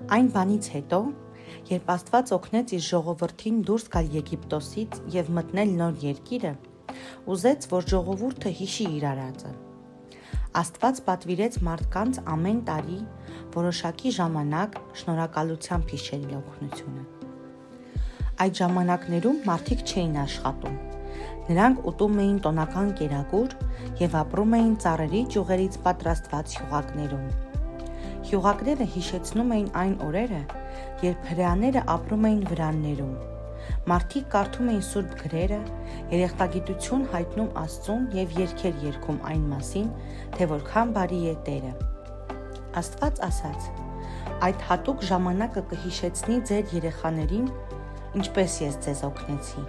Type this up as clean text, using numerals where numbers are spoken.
Այն բանից հետո, երբ Աստված օգնեց իր ժողովրդին դուրս գալ Եգիպտոսից և մտնել նոր երկիրը, ուզեց, որ ժողովուրդը հիշի իր արածը։ Աստված պատվիրեց մարդկանց ամեն տարի որոշակի ժամանակ շնորհակալությամբ հիշել իր օգնությունը։ Այդ ժամանակներում մարդիկ չէին աշխատում։ Նրանք ուտում էին տոնական կերակուր և ապրում էին ծառերի ճյուղերից պատրաստված հյուղակներում։ Հյուղակները հիշեցնում էին այն օրերը, երբ հրեաները ապրում էին վրաններում։ Մարդիկ կարդում էին սուրբ գրերը, երախտագիտություն հայտնում Աստծուն և երգեր երգում այն մասին, թե որքան բարի է Տերը։ Աստված ասաց. «Այդ հատուկ ժամանակը կհիշեցնի ձեր երեխաներին, ինչպես ես ձեզ օգնեցի»։